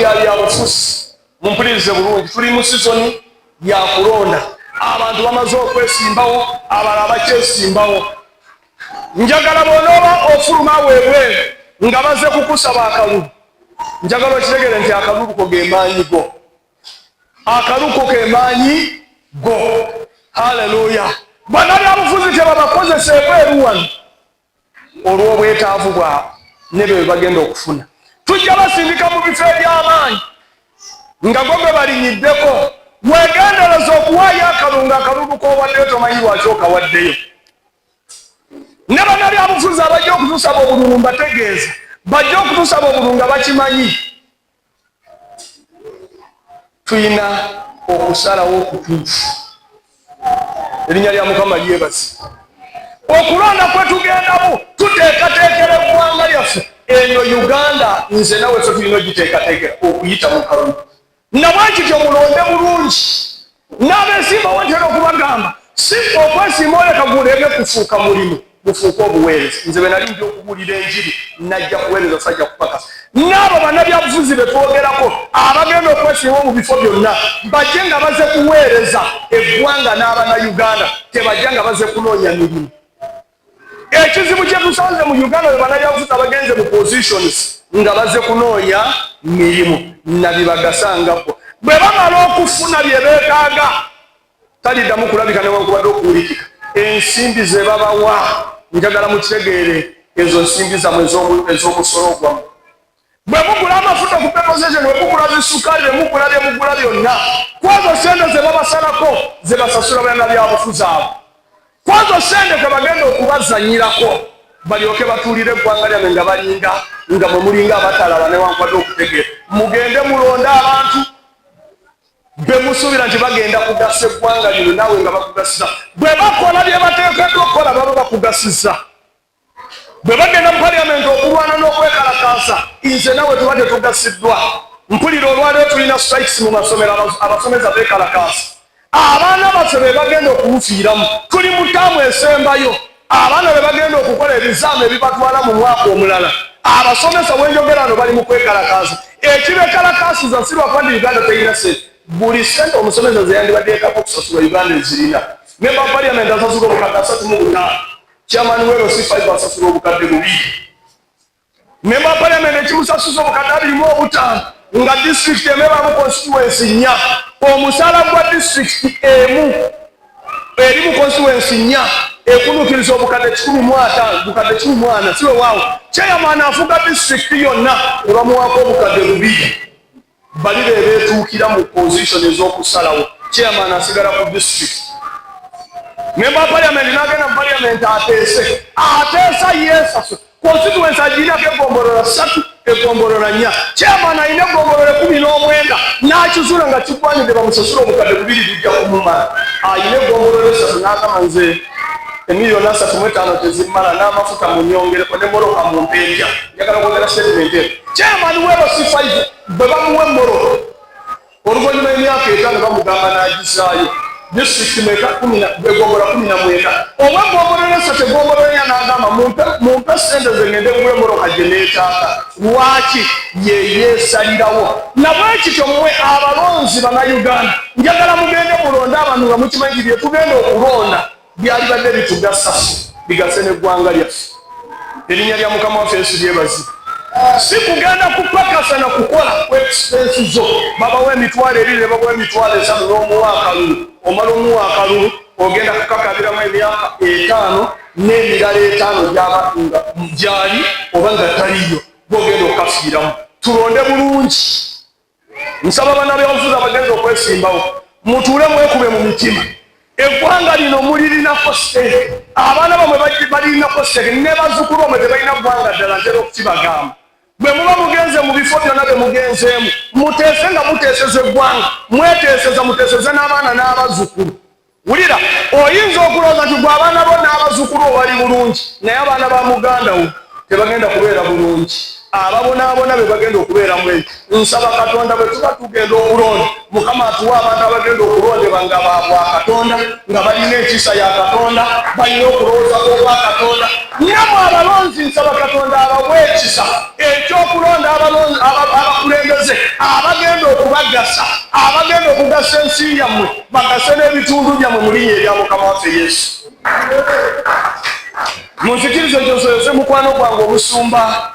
yali abafuzi mumpulirize bulungi tuli mu sizoni ya kulonda abantu bamaze okwesimbawo abalala bakyesimbawo njagala bonoba ofuluma wewe nga baze kukusaba akalulu njagala okitegere nti akalulu ko gemaanyi go akaluko kemanyi go haleluya banali abufuzi tebabakozesa ebweru wano olw'obwetaavu bwabwe nebyo bagenda okufuna tujja basindika mu bifo eby'amaanyi nga gwe balinyiddeko wegendereza okuwaayo akalulu nga akalulu kowaddeyo tomanyi lwaki okawaddeyo ne banali abufuzi abajja okutusaba obululu mbategeeza bajja okutusaba obululu nga bakimanyi tuyina okusalawo okutuufu erinnya lya Mukama lyebazi okulonda kwe tugendamu tuteekateekera eggwanga lyaffe eyo Uganda nze nawe ffe tulina ogiteekateekera okuyita mu kalulu nabwekityo mulonde bulungi n'abeesimbawo ntera okubagamba si okwesimba oleka guleme kufuuka mulimu mufuuke obuweereza nze bwe nali nja okubuulira enjiri najja kuweereza sajja kupakasa n'abo bannabyabufuzi be twogerako abagenda okwesimba mu bifo byonna bajje nga baze kuweereza eggwanga n'abannayuganda tebajja nga baze kunoonya mirimu ekizibu kye tusanze mu Uganda be bannabyabufuzi abagenze mu positions nga baze kunoonya mirimu nabibagasangako bwe bamala okufuna bye beetaaga taliddamu kulabika newankubadde okuwulikika ensimbi ze babawa njagala mukitegeere ezo nsimbi zammwe ez'omusolo ogwamu bwe mugula amafuta ku petrol bwe mugula zisukaali bwe mugula bye mugula byonna kwazo sente ze babasalako ze basasula bannabyabufuzi abo kwazo sente ze bagenda okubazanyirako balyoke batuulire eggwanga lyabwe nga balinga nga mwe mulinga abatalaba newankubadde okutegeera mugende mulonde abantu be musuubira nti bagenda kugasa eggwanga lino naawe nga bakugasiza bwe bakola bye bateekeddwa okukola baba bakugasiza bwe bagenda mu paliyamenti okulwana n'okwekalakaasa nze nawe tuba tetugasiddwa mpulira olwaleero tulina strikes mu masomero abasomesa beekalakaasa abaana baffe be bagenda okubufiiramu tuli mu ttaamu esembayo abaana be bagenda okukola ebizaamu ebibatwala mu mwaka omulala abasomesa wenjogerano bali mu kwekalakaasa ekibekalakaasiza si lwakuba nti Uganda terina sente buli sente omusomesa ze yandibaddeekako okusasula Uganda ezirina memba wa paliyamenti asasula obukadde 35 chairman wero C5 asasula obukadde 2 memba wa paliyamenti ekimusasuza obukadde 25 nga district emebamu constituency 4 omusala gwa district emu eri mu constituency 4 ekunuukiriza obukadde 15 bukadde 14 siwe waawo chairman afuga district yonna ebamuwaako obukadde 2 bali beetuukira mu position ez'okusalawo chairman asigala ku district memba wa parliament n'agenda mu parliament ateesa yeesaso constituency agirinako egombolola 3 egombolola 4 chairman alina egombolola 19 n'akizula nga kigwanidde bamusasula obukadde 2 bijja kumumala alina egombolola 3 n'agamba nze emiliyoni 35 tezimala n'amafuta munyongereko ne moroka mu mpeerya njagala kwogera statement eyo chairman wero C5 bwe bamuwa emmoroka oluvannyuma y'emyaka 5 bamugamba n'agisaayo district meka 10 egombolola 19 oba egombolola 3 egombolola 4 n'agamba mumpe sente ze ngende ngule emmoroka gye neetaaka lwaki yeyeesalirawo nabwekityo mmwe abalonzi bannayuganda njagala mugende mulonde abantu nga mukimanyi bye tugenda okulonda byali badde bitugasa bigase n'eggwanga lyaffe erinnya lya Mukama waffe Yesu lyebazi si kugenda kupakasa na kukola ku expense zo babawa emitwalo 2 ne babawa emitwalo 5 n'omuwa akalulu omala omuwa akalulu ogenda kukakabiramu emyaka 5 n'emirala 5 gyali oba nga taliyo gwogenda okukafiiramu tulonde bulungi nsaba bannabyabufuzi abagenza okwesimbawo mutuule mwekube mu mitima eggwanga lino mulirinako sente abaana bamwe balirinako sente ne bazzukulu bamwe tebalina ggwanga ddala ntera okukibagamba bwe muba mugenze mu bifo byonna bye mugenzeemu muteese nga muteeseza eggwanga mweteeseza muteeseze n'abaana n'abazzukulu wulira oyinza okulowooza nti gwe abaana bo n'abazzukulu obali bulungi naye abaana ba muganda wo tebagenda kubeera bulungi ababonaabona be bagenda okubeera mu ekyo. Nsaba Katonda bwe tuba tugenda okulonda, Mukama atuwa abantu abagenda okulondebwa nga baabwa Katonda, nga balina ekisa ya Katonda, balina okulowooza kw'obwa Katonda. Namwe abalonzi nsaba Katonda abawe ekisa ekyokulonda abakulembeze abagenda okubagasa, abagenda okugasa ensi yammwe, bagase n'ebitundu byammwe mu linnya erya Mukama waffe Yesu. Munzikirize njosoyose mukwano gwange Omusumba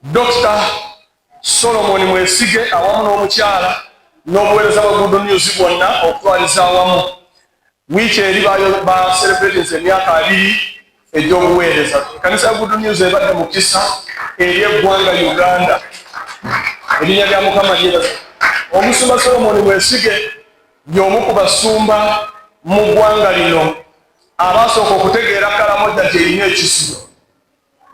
Dr. Solomon Mwesige awamu n'omukyala n'obuweereza bwa Good News bwonna okutwaliza awamu. Wiiki eri ba celebrating emyaka 2 egy'obuweereza. Ekkanisa ya Good News ebadde mukisa eri eggwanga Uganda. Erinnya lya Mukama lyebaza. Omusumba Solomon Mwesige y'omu ku basumba mu ggwanga lino abasooka okutegeera Karamoja gy'erina ekisulo.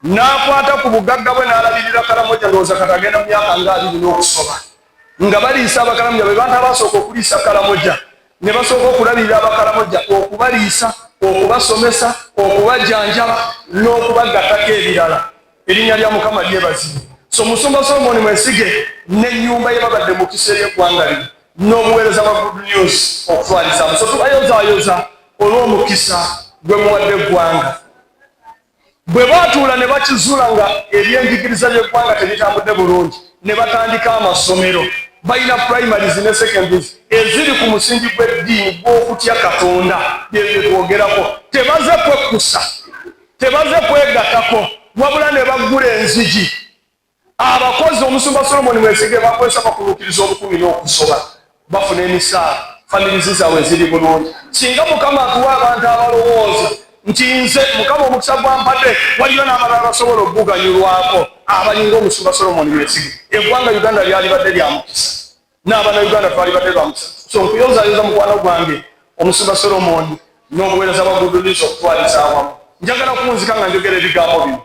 N'akwata ku bugagga bwe n'alabirira Karamoja ndowooza katagenda mu myaka nga 2 n'okusoba. Nga baliisa abakaramoja be bantu abasooka okuliisa Karamoja ne basooka okulabirira abakaramoja okubaliisa, okubasomesa, okubajjanjaba n'okubagattako ebirala. Erinnya lya Mukama lyebazibwe. So Musumba Solomon Mwesige n'ennyumba ye babadde mu kiseera eggwanga lino n'obuweereza bwa Good News okutwaliza. So tubayozaayoza olw'omukisa gwe muwadde eggwanga. Bwe baatuula ne bakizuula nga ebyenjigiriza by'eggwanga tebitambudde bulungi, ne batandika amasomero. Balina primaries ne secondaries eziri ku musingi gw'eddiini gw'okutya Katonda bye twogerako. Tebaze kwekkusa, tebaze kwegattako, wabula ne baggula enzigi. Abakozi Omusumba Solomon Mwesige bakozesa bakuluukiriza olukumi n'okusoba bafuna emisaala, families zaabwe ziri bulungi. Singa Mukama atuwa abantu abalowooza nti nze Mukama omukisa gwampadde, waliyo n'abalala basobola okuganyulwako abalinga Omusumba Solomon Mwesige. Eggwanga Uganda lyali badde lya mukisa, n'Abannayuganda twali badde lwa mukisa. So nkuyozaayoza mukwano gwange Omusumba Solomon n'obuweereza bwa Good News okutwaliza awamu. Njagala kunzika nga njogera ebigambo bino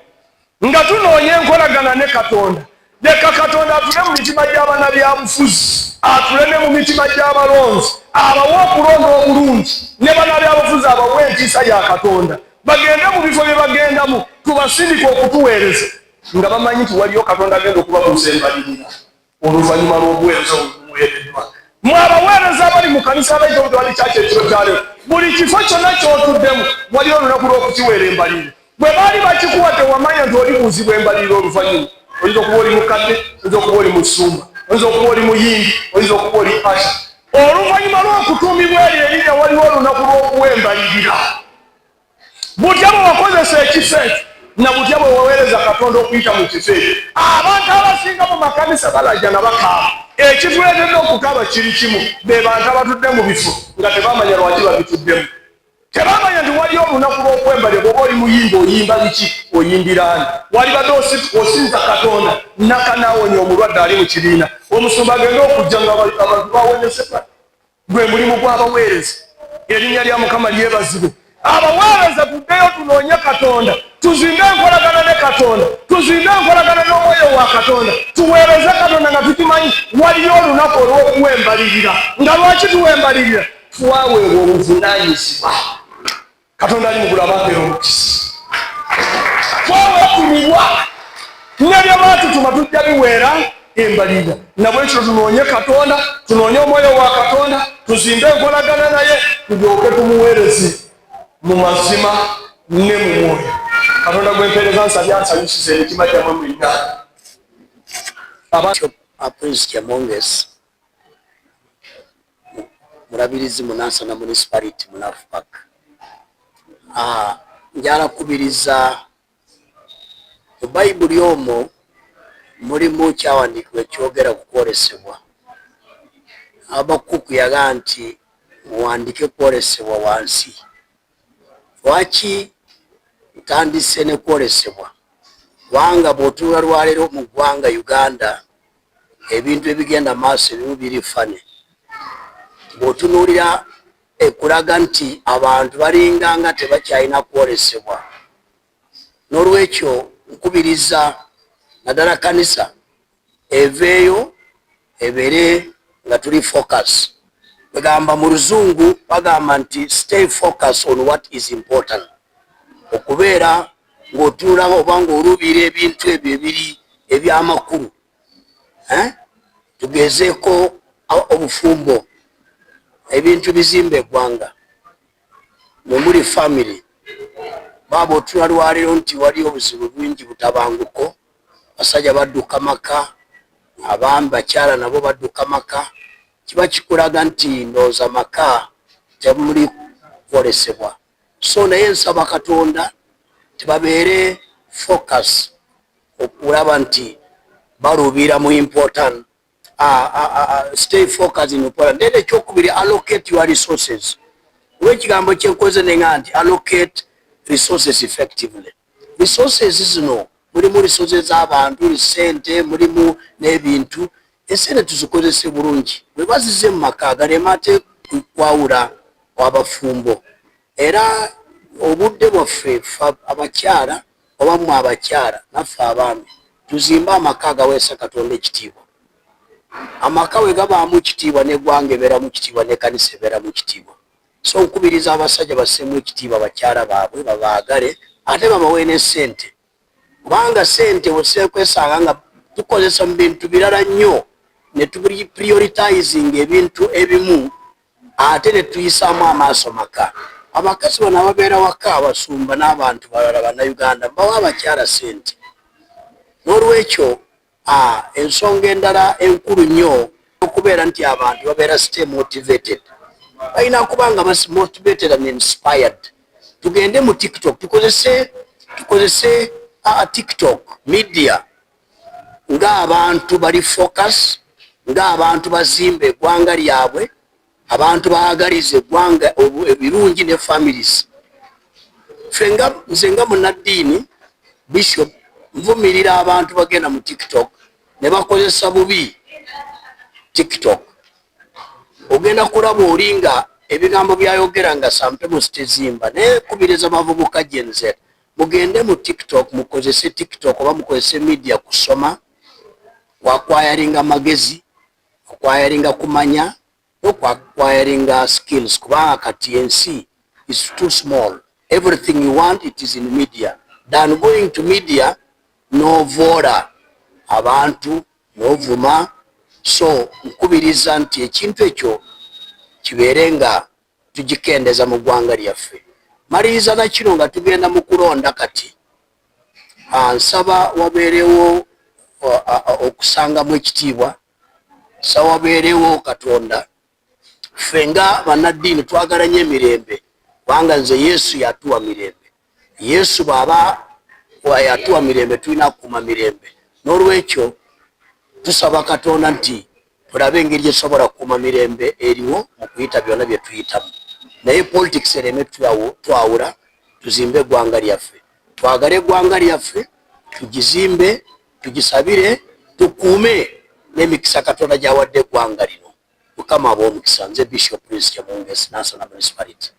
nga tunoonya enkolagana ne Katonda. Leka Katonda atule mu mitima gy'abaana byabufuzi, atule ne mu mitima gy'abalonzi, abawe okulonda obulungi ne bana byabufuzi abawe entiisa ya Katonda. Bagende mu bifo bye bagendamu, tubasindike okutuweereza nga bamanyi nti waliyo Katonda agenda okubabuuza embalirira oluvannyuma lw'obuweereza obumuweereddwa. Mwe abaweereza abali mu kanisa abaita obutwali kyaki ekiro kyaleero, buli kifo kyonna ky'otuddemu waliyo olunaku lw'okukiweera embalirira. Bwe baali bakikuwa tewamanya nti olibuuzibwa embalirira oluvannyuma. Oyinza okuba oli mukadde, oyinza okuba oli musumba, oyinza okuba oli muyimbi, oyinza okuba oli pasha. Oluvannyuma lw'okutuumibwa eryo erinnya waliwo olunaku lw'okuwa embalirira. Butya bwe wakozesa ekifo ekyo na butya bwe waweereza Katonda okuyita mu kifo ekyo. Abantu abasinga mu makanisa balajja na bakaaba. Ekifuleetedde okukaaba kiri kimu, be bantu abatudde mu bifo nga tebamanya lwaki babituddemu. Tebamanya nti waliyo olunaku lw'okwembalira. Bw'oba oli muyimbi oyimba biki? Oyimbira ani? Wali badde osinza Katonda nakanaawonya omulwadde ali mu kibiina. Omusumba agenda okujja nga abantu bawonyesebwa. Gwe mulimu gw'abaweereza. Erinnya lya Mukama lyebazibwe. Abaweereza tuddeyo tunoonye Katonda, tuzimbe enkolagana ne Katonda, tuzimbe enkolagana n'omwoyo wa Katonda, tuweereze Katonda nga tukimanyi waliyo olunaku olw'okuwembalirira. Nga lwaki tuwembalirira? Twaweebwa obuvunaanyizibwa. Katonda ali mugula abampera omukisa. Twaweetumibwa nebyo baatutuma tujja biweera embalirira. Nabwekyo tunoonye Katonda, tunoonye omwoyo wa Katonda, tuzimbe enkolagana naye, tulyoke tumuweereze mu mazima ne mu mwoyo. Katonda gw'empeereza nsabye ansanyusize emitima gyammwe mwenna. Prince Kyamongesi, mulabirizi Munansana Municipality Munafu njala kubiriza mu Bayibuli omwo mulimu kyawandiikibwa ekyogera ku kwolesebwa. Abakuku yaga nti muwandike kwolesebwa wansi. Lwaki ntandise ne kwolesebwa? Kubanga bw'otuula lwaleero mu ggwanga Uganda ebintu ebigenda maaso ebimu biri fane. Bw'otunuulira ekulaga nti abantu balinga nga tebakyalina kwolesebwa. N'olwekyo nkubiriza naddala kanisa eveeyo ebeere nga tuli focus. Bagamba mu Luzungu bagamba nti stay focus on what is important. Okubeera ng'otuula oba ng'oluubira ebintu ebyo ebiri ebyamakulu tugezeeko obufumbo ebintu bizimba eggwanga memuli family baba otula lwaliro nti wali obuzibu bwingi butabanguko basajja badduka maka abaami bakyala nabo badduka maka kiba kikulaga nti ndooza maka temuli kwolesebwa so naye nsaba Katonda tibabeere focus okulaba nti baluubira mu important stay focused in important then ekyokubiri allocate your resources olwekigambo kyenkoze nenga nti allocate resources effectively resources zino mulimu resources z'abantu sente mulimu n'ebintu esente tuzikozese bulungi bwe bazize mu maka galema ate kwawula wabafumbo era obudde bwaffe abakyala oba mmwe abakyala naffe abaami tuzimbe amaka agaweesa Katonda ekitiibwa amaka we gabaamu ekitiibwa n'eggwanga ebeeramu ekitiibwa n'ekkanisa ebeeramu ekitiibwa so nkubiriza abasajja bassemu ekitiibwa bakyala baabwe babaagale ate babawe n'essente kubanga sente osekwesanga nga tukozesa mu bintu birala nnyo ne tuprioritizing ebintu ebimu ate ne tuyisaamu amaaso maka abakazi bano ababeera waka abasumba n'abantu balala bannayuganda bawa abakyala sente n'olwekyo ensonga endala enkulu nnyo okubeera nti abantu babeera stay motivated balina kuba nga motivated and inspired tugende mu TikTok tukozese TikTok media ng'abantu bali focus ng'abantu bazimba eggwanga lyabwe abantu baagaliza eggwanga ebirungi ne families nze nga munnaddiini bishop nvumirira abantu bagenda mu TikTok ne bakozesa bubi TikTok ogenda kulaba olinga ebigambo byayogera nga sampemu zitezimba nekubiriza abavubuka jenze mugende mu TikTok mukozese TikTok oba mukozese media kusoma wakwayaringa magezi okwayaringa kumanya okwayaringa skills kubanga kati ensi is too small everything you want it is in media than going to media novoola abantu novuma so nkubiriza nti ekintu ekyo kibeere nga tugikendeza mu ggwanga lyaffe maliriza nakino nga tugenda mu kulonda kati nsaba wabeerewo okusangamu ekitiibwa sa wabeerewo Katonda ffe nga bannaddiini twagala nnyo emirembe kubanga nze Yesu yatuwa mirembe Yesu bw'aba yatuwa mirembe tulina kukuuma mirembe n'olwekyo tusaba Katonda nti tulabe engeri esobola kukuuma mirembe eriwo mu kuyita byonna bye tuyitamu naye politics ereme twawula tuzimbe eggwanga lyaffe twagale eggwanga lyaffe tugizimbe tugisabire tukuume n'emikisa Katonda gy'awadde eggwanga lino Mukama ab'omukisa nze Bishop Prince Kyamungesi Nansana Municipality